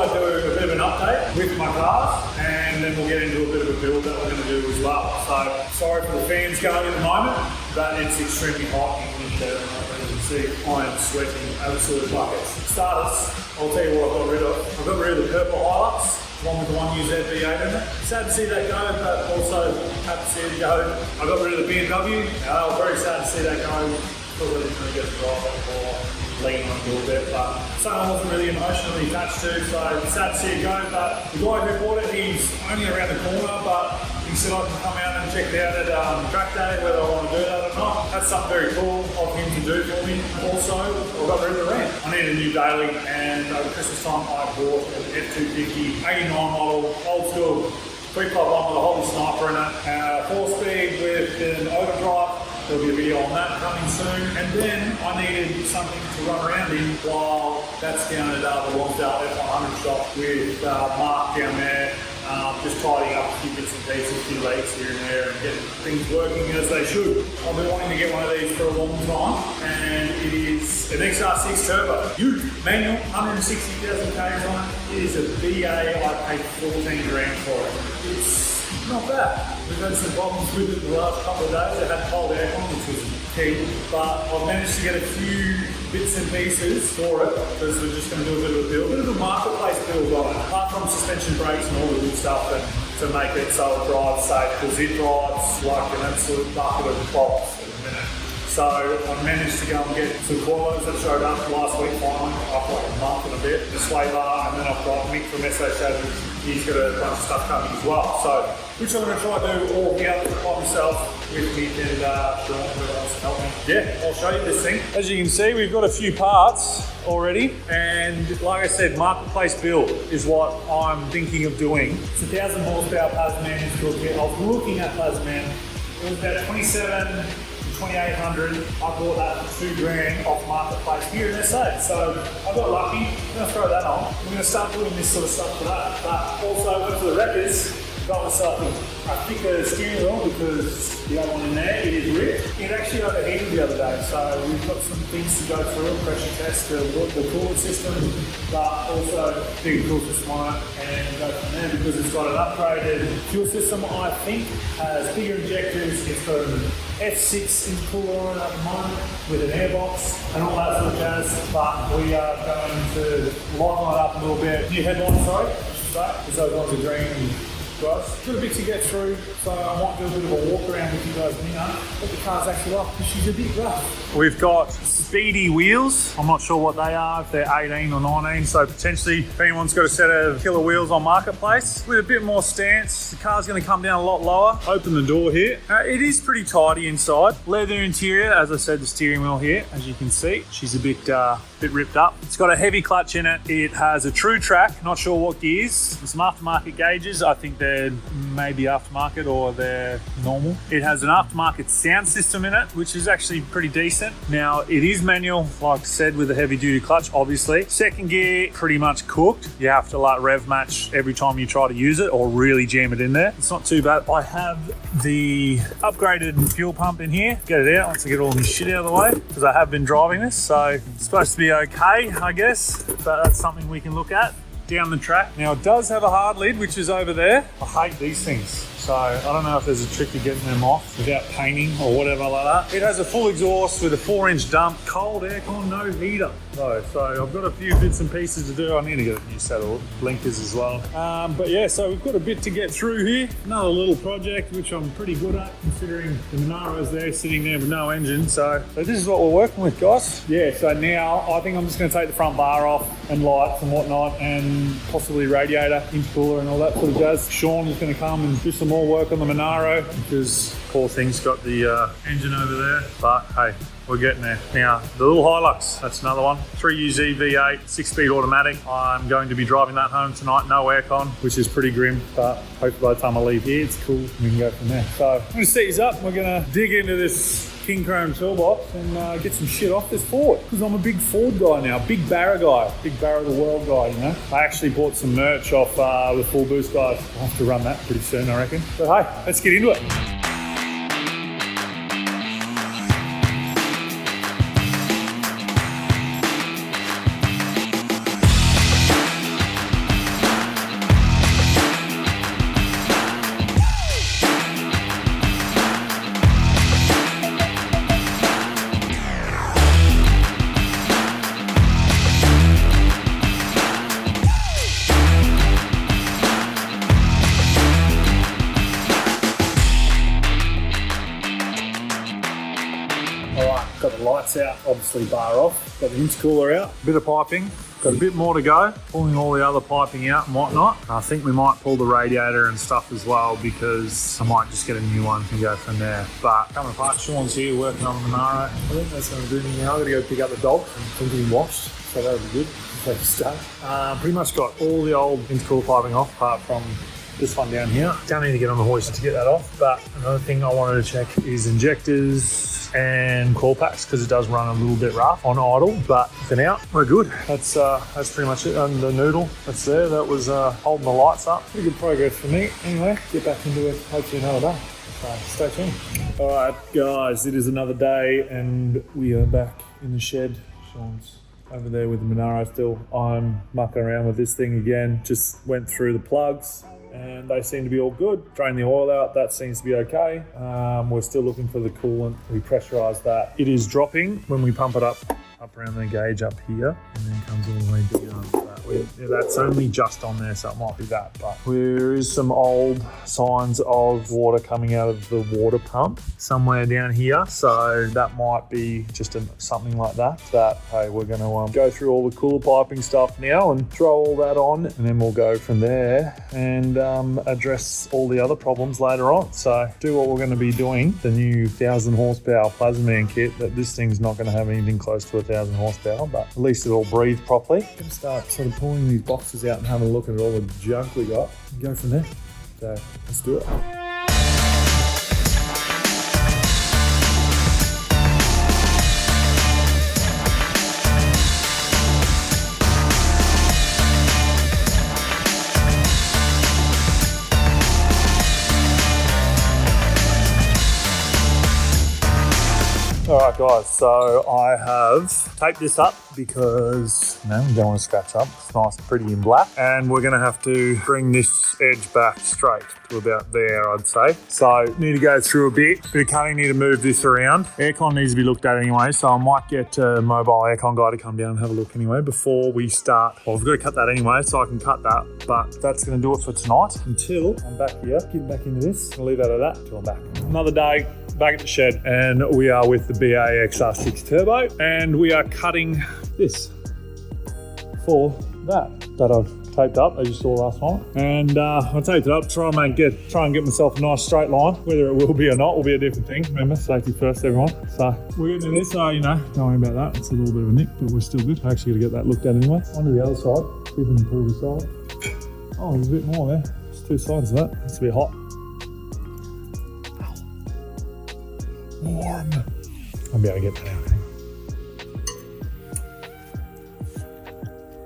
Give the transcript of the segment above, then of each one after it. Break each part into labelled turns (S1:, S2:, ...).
S1: thought I'd do a bit of an update with my cars, and then we'll get into a bit of a build that we're going to do as well. So, sorry for the fans going at the moment, but it's extremely hot in winter. As you can see, I am sweating absolute buckets. Starters, I'll tell you what I've got rid of. I've got rid of the purple Hilux, one with the 1UZ V8 in it. Sad to see that go, but also happy to see it go. I got rid of the BMW. I was very sad to see that go because I didn't really get to drive it or lean on it a little bit, but something I wasn't really emotionally attached to, so sad to see it go. But the guy who bought it, he's only around the corner, but he said I can come out and check it out at track day, whether I want to do that or not. That's something very cool of him to do for me. Also, I got rid of the ramp. I need a new daily, and over Christmas time I bought an F250 89 model, old school 351 with a Holly Sniper in it, 4-speed with an overdrive. There'll be a video on that coming soon. And then I needed something to run around in while that's down at the Lonsdale F100 shop with Mark down there, just tidying up a few bits and pieces, a few leaks here and there, and getting things working as they should. I've been wanting to get one of these for a long time, and it is an XR6 Turbo. Ute, manual, 160,000 k's on it. It is a BA, I paid 14 grand for it. It's not bad. We've had some problems with it the last couple of days. I had cold aircon, which was key, but I've managed to get a few bits and pieces for it because we're just going to do a bit of a build, a bit of a marketplace build on it, apart from suspension brakes and all the good stuff, and to make it so it drives safe, because it drives like an absolute bucket of box at the minute. So I managed to go and get some coilovers that showed up last week finally, after like a month and a bit, the sway bar, and then I've got Mick from SHA, he's got a bunch of stuff coming as well. So, which I'm going to try to do all here by myself with Mick and Sean, who else help me. Yeah, I'll show you this thing. As you can see, we've got a few parts already, and like I said, marketplace build is what I'm thinking of doing. It's a 1,000 horsepower Tasmanian toolkit. I was looking at Tasman. It was about 2,800. I bought that for 2 grand off marketplace here in SA. So I got lucky. I'm going to throw that on. I'm going to start doing this sort of stuff for that. But also for the records, got myself a thicker steering wheel because the other one in there, it is ripped. It actually overheated the other day, so we've got some things to go through, pressure test the cooling system, but also do the cool system on it and go from there because it's got an upgraded fuel system, I think, has bigger injectors, it's got an F6 intercooler on it at the moment with an airbox and all that sort of jazz, but we are going to liven it up a little bit. New headlights, sorry, because those ones are green and gross. Got a bit to get through, so I might do a bit of a walk around with you guys, but the car's actually off because she's a bit rough. We've got speedy wheels. I'm not sure what they are, if they're 18 or 19, so potentially if anyone's got a set of killer wheels on marketplace with a bit more stance, the car's going to come down a lot lower. Open the door here. It is pretty tidy inside. Leather interior, as I said, the steering wheel here, as you can see, she's a bit ripped up. It's got a heavy clutch in it. It has a true track, not sure what gears. There's some aftermarket gauges. I think they're maybe aftermarket or they're normal. It has an aftermarket sound system in it, which is actually pretty decent. Now, it is manual, like I said, with a heavy duty clutch, obviously. Second gear, pretty much cooked. You have to like rev match every time you try to use it or really jam it in there. It's not too bad. I have the upgraded fuel pump in here. Get it out once I get all this shit out of the way, because I have been driving this, so it's supposed to be okay, I guess, but that's something we can look at down the track. Now, it does have a hard lid, which is over there. I hate these things, so I don't know if there's a trick to getting them off without painting or whatever like that. It has a full exhaust with a 4-inch dump, cold aircon, no heater though, so I've got a few bits and pieces to do. I need to get a new set of blinkers as well. But yeah, so we've got a bit to get through here. Another little project, which I'm pretty good at, considering the Monaro's there sitting there with no engine. So this is what we're working with, guys. Yeah, so now I think I'm just going to take the front bar off and lights and whatnot, and possibly radiator, intercooler and all that sort of jazz. Sean is going to come and do some more work on the Monaro because poor thing's got the engine over there, but hey, we're getting there. Now, the little Hilux, that's another one. 3UZ V8, 6-speed automatic. I'm going to be driving that home tonight, no aircon, which is pretty grim, but hopefully by the time I leave here, it's cool. We can go from there. So I'm gonna set these up. We're gonna dig into this King Chrome toolbox and get some shit off this Ford, because I'm a big Ford guy now, big Barra guy, big Barra the world guy, you know. I actually bought some merch off the Full Boost guys. I'll have to run that pretty soon, I reckon. But hey, let's get into it. south, obviously bar off. Got the intercooler out, bit of piping. Got a bit more to go, pulling all the other piping out and whatnot. I think we might pull the radiator and stuff as well because I might just get a new one and go from there. But coming apart, Sean's here working on the Monaro. I think that's going to do me now. I'm going to go pick up the dog and think he washed, so that'll be good. Take a start. Pretty much got all the old intercooler piping off apart from this one down here. Don't need to get on the hoist to get that off, but another thing I wanted to check is injectors and coil packs because it does run a little bit rough on idle, but for now we're good. That's pretty much it. And the noodle that's there, that was holding the lights up. Pretty good progress for me. Anyway, get back into it hopefully another day. So stay tuned. All right, guys, it is another day and we are back in the shed. Sean's over there with the Monaro still. I'm mucking around with this thing again. Just went through the plugs and they seem to be all good. Drain the oil out, that seems to be okay. We're still looking for the coolant. We pressurised that. It is dropping when we pump it up around the gauge up here and then comes all the way down. That's only just on there, so it might be that. But there is some old signs of water coming out of the water pump somewhere down here. So that might be just something like that. Hey, we're going to go through all the cooler piping stuff now and throw all that on. And then we'll go from there and address all the other problems later on. So do what we're going to be doing. The new 1,000 horsepower Plasman kit, that this thing's not going to have anything close to 1,000 horsepower, but at least it'll breathe properly. I'm going to start sort of pulling these boxes out and having a look at all the junk we got and go from there. So let's do it. Alright guys, so I have taped this up because we don't want to scratch up. It's nice, pretty in black. And we're going to have to bring this edge back straight to about there, I'd say. So need to go through a bit of cutting, need to move this around. Aircon needs to be looked at anyway, so I might get a mobile aircon guy to come down and have a look anyway before we start. Well, we've got to cut that anyway, so I can cut that, but that's going to do it for tonight until I'm back here, getting back into this. I'll leave that at that until I'm back. Another day. Back at the shed, and we are with the BA XR6 Turbo, and we are cutting this for that I've taped up, as you saw last night. And I taped it up, try and get myself a nice straight line. Whether it will be or not will be a different thing. Remember, safety first, everyone. So we're getting into this, so don't worry about that. It's a little bit of a nick, but we're still good. I actually got to get that looked at anyway. Onto the other side, see if we can pull this side. Oh, there's a bit more there. There's two sides of that. It's a bit hot. Warm. I'll be able to get that out.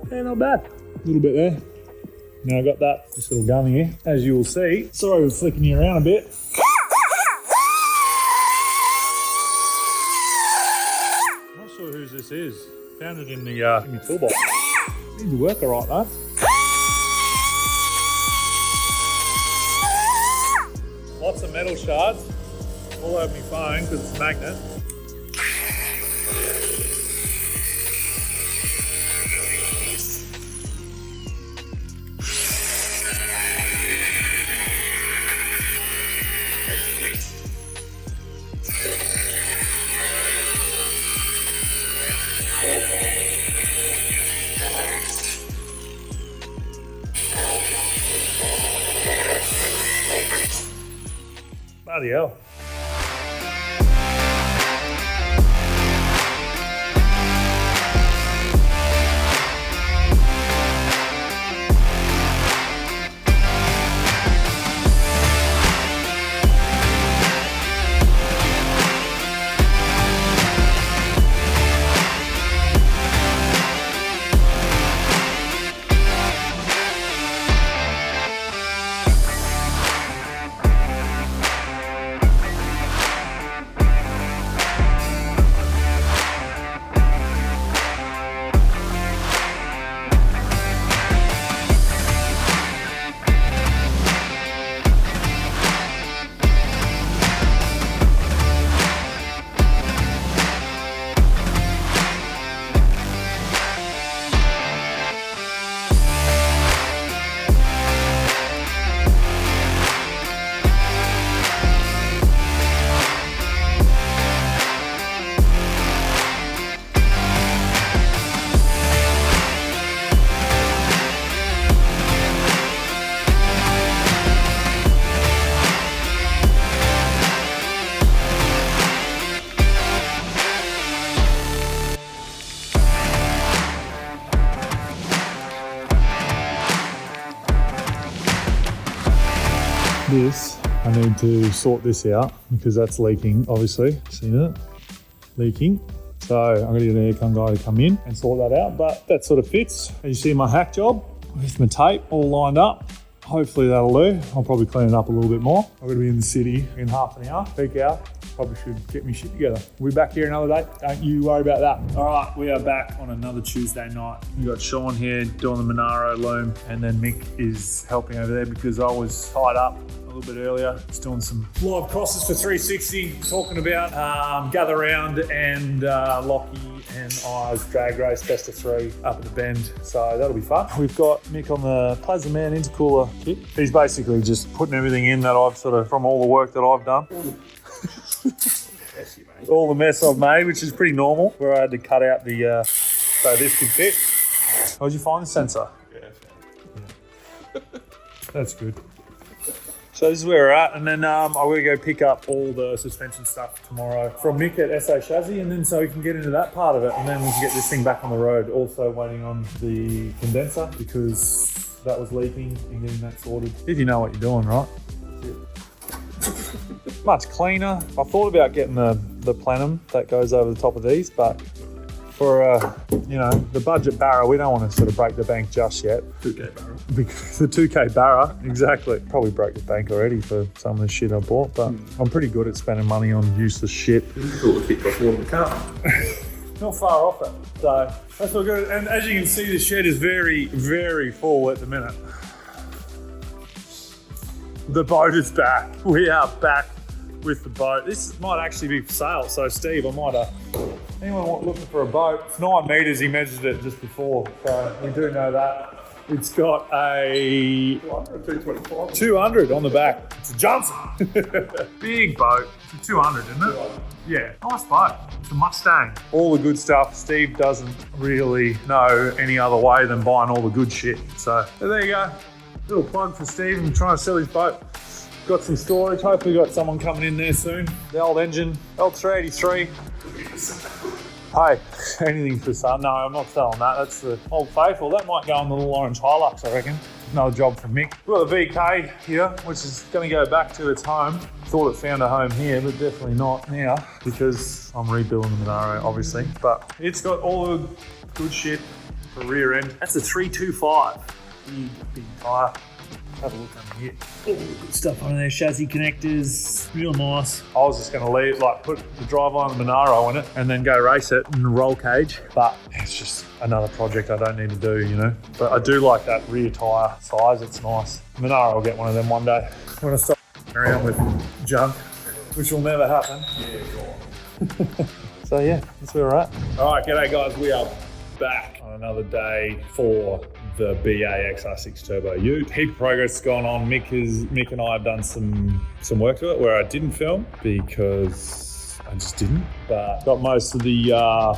S1: Yeah, not bad. A little bit there. Now I got this little gun here, as you will see. Sorry for flicking you around a bit. I'm not sure whose this is. Found it in the toolbox. Need to work alright though. Lots of metal shards. All over my phone because it's a magnet. Bloody hell. this, I need to sort this out because that's leaking, obviously. See that? Leaking. So I'm going to get an aircon guy to come in and sort that out, but that sort of fits. As you see my hack job with my tape all lined up. Hopefully that'll do. I'll probably clean it up a little bit more. I'm going to be in the city in half an hour, peak hour. Probably should get me shit together. We'll be back here another day. Don't you worry about that. All right, we are back on another Tuesday night. You got Sean here doing the Monaro loom, and then Mick is helping over there because I was tied up a little bit earlier. Just doing some live crosses for 360, talking about Gather Round and Lockie and I's drag race best of 3 up at the bend. So that'll be fun. We've got Mick on the Plasma Man intercooler kit. He's basically just putting everything in that I've sort of, from all the work that I've done. All the mess I've made, which is pretty normal, where I had to cut out the so this could fit. How'd you find the sensor? Yeah. That's good. So this is where we're at, and then I'm going to go pick up all the suspension stuff tomorrow from Mick at SA Chassis, and then so we can get into that part of it, and then we can get this thing back on the road. Also waiting on the condenser because that was leaking and getting that sorted. If you know what you're doing, right? Much cleaner. I thought about getting the plenum that goes over the top of these, but for the Budget Barra, we don't want to sort of break the bank just yet. 2K Barra. Because the 2K Barra, exactly. Probably broke the bank already for some of the shit I bought, but I'm pretty good at spending money on useless shit.
S2: Cool to keep us warm in the car.
S1: Not far off it. So that's all good. And as you can see, the shed is very, very full at the minute. The boat is back. We are back with the boat. This might actually be for sale. So Steve, I might anyone looking for a boat? It's 9 meters. He measured it just before, so we do know that. It's got a 200 on the back. It's a Johnson. Big boat. It's a 200, isn't it? Yeah, nice boat. It's a Mustang. All the good stuff. Steve doesn't really know any other way than buying all the good shit. So there you go. Little plug for Steve. I'm trying to sell his boat. Got some storage. Hopefully got someone coming in there soon. The old engine, L383. Hey, anything for sale? No, I'm not selling that. That's the Old Faithful. That might go on the little orange Hilux, I reckon. Another job from Mick. We've got a VK here, which is going to go back to its home. Thought it found a home here, but definitely not now because I'm rebuilding the Monaro, obviously. But it's got all the good shit for rear end. That's a 325. Big tyre. Have a look under here. All the good stuff on there. Chassis connectors, real nice. I was just going to leave, put the driveline Monaro in it and then go race it in the roll cage. But it's just another project I don't need to do, you know. But I do like that rear tyre size. It's nice. Monaro will get one of them one day. When I stop around with junk, which will never happen. Yeah, so yeah, that's where we're at. All right, g'day guys. We are back on another day for the BA XR6 Turbo Ute. Heap of progress has gone on. Mick and I have done some work to it where I didn't film because I just didn't. But got most of the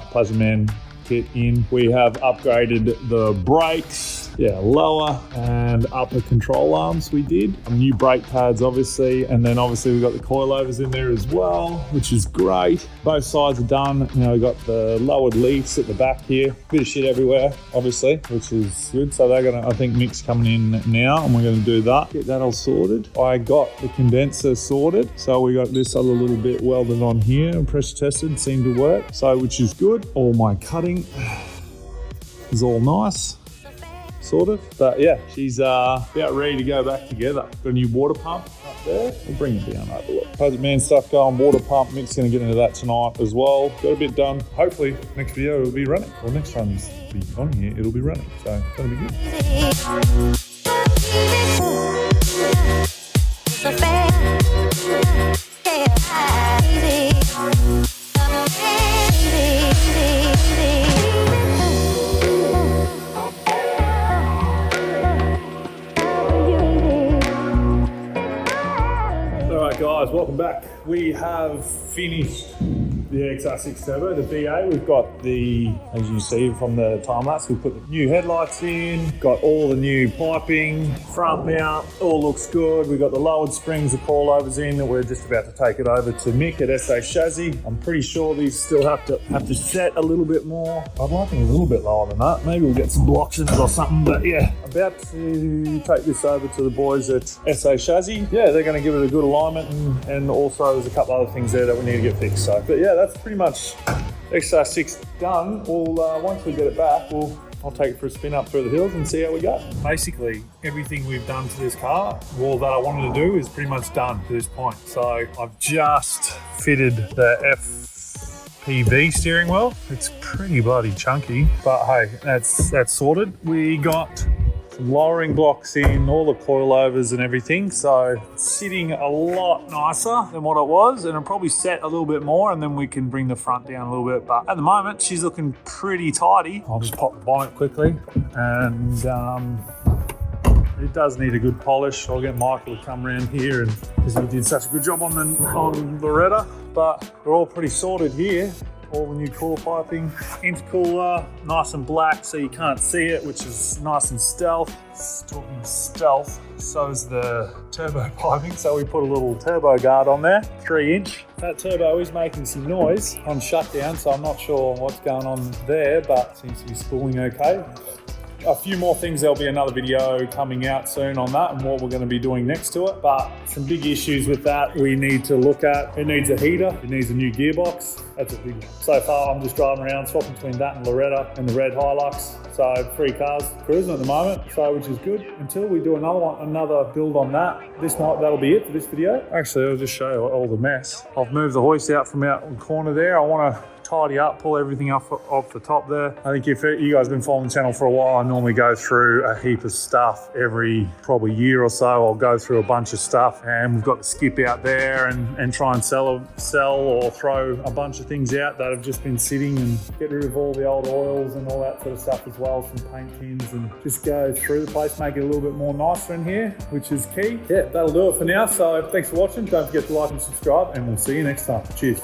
S1: Plasma Man kit in. We have upgraded the brakes. Lower and upper control arms we did. New brake pads, obviously. And then obviously we've got the coilovers in there as well, which is great. Both sides are done. Now we've got the lowered leaves at the back here. Bit of shit everywhere, obviously, which is good. So they're gonna, I think Mick's coming in now and we're gonna do that. Get that all sorted. I got the condenser sorted. So we got this other little bit welded on here and pressure tested, seemed to work. So, which is good. All my cutting is all nice. Sort of, but yeah, she's about ready to go back together. Got a new water pump up there. We'll bring it down, have a look. Budget Man stuff going, water pump. Mick's going to get into that tonight as well. Got a bit done. Hopefully, next video it'll be running. Well, next time's be on here, it'll be running. So that'll be good. Guys, welcome back. We have finished the XR6 Turbo, the BA. We've got the, as you see from the time lapse, we put the new headlights in, got all the new piping, front mount, all looks good. We've got the lowered springs, the coilovers in, and we're just about to take it over to Mick at SA Chassis. I'm pretty sure these still have to set a little bit more. I'd like them a little bit lower than that. Maybe we'll get some blocks in it or something, but yeah. About to take this over to the boys at SA Chassis. Yeah, they're going to give it a good alignment, and also there's a couple other things there that we need to get fixed. So, but yeah, that's pretty much XR6 done. We'll once we get it back, I'll take it for a spin up through the hills and see how we go. Basically, everything we've done to this car, all that I wanted to do is pretty much done to this point. So I've just fitted the FPV steering wheel. It's pretty bloody chunky, but hey, that's sorted. We got lowering blocks in, all the coilovers and everything, so it's sitting a lot nicer than what it was, and it'll probably set a little bit more, and then we can bring the front down a little bit. But at the moment she's looking pretty tidy. I'll just pop the bonnet quickly, and it does need a good polish. I'll get Michael to come around here, and because he did such a good job on Loretta. But we're all pretty sorted here. All the new cooler piping, intercooler, nice and black so you can't see it, which is nice and stealth. Talking stealth, so is the turbo piping. So we put a little turbo guard on there, 3-inch. That turbo is making some noise on shutdown, so I'm not sure what's going on there, but seems to be spooling okay. A few more things, there'll be another video coming out soon on that and what we're going to be doing next to it, but some big issues with that we need to look at. It needs a heater, it needs a new gearbox. That's a big one. So far I'm just driving around swapping between that and Loretta and the red Hilux. So 3 cars cruising at the moment, so which is good until we do another build on that. That'll be it for this video. Actually, I'll just show you all the mess. I've moved the hoist out from out in the corner there. I want to tidy up, pull everything off the top there. I think if you guys have been following the channel for a while, I normally go through a heap of stuff every probably year or so. I'll go through a bunch of stuff, and we've got the skip out there and try and sell or throw a bunch of things out that have just been sitting, and get rid of all the old oils and all that sort of stuff as well, some paint tins, and just go through the place, make it a little bit more nicer in here, which is key. Yeah, that'll do it for now. So thanks for watching. Don't forget to like and subscribe, and we'll see you next time. Cheers.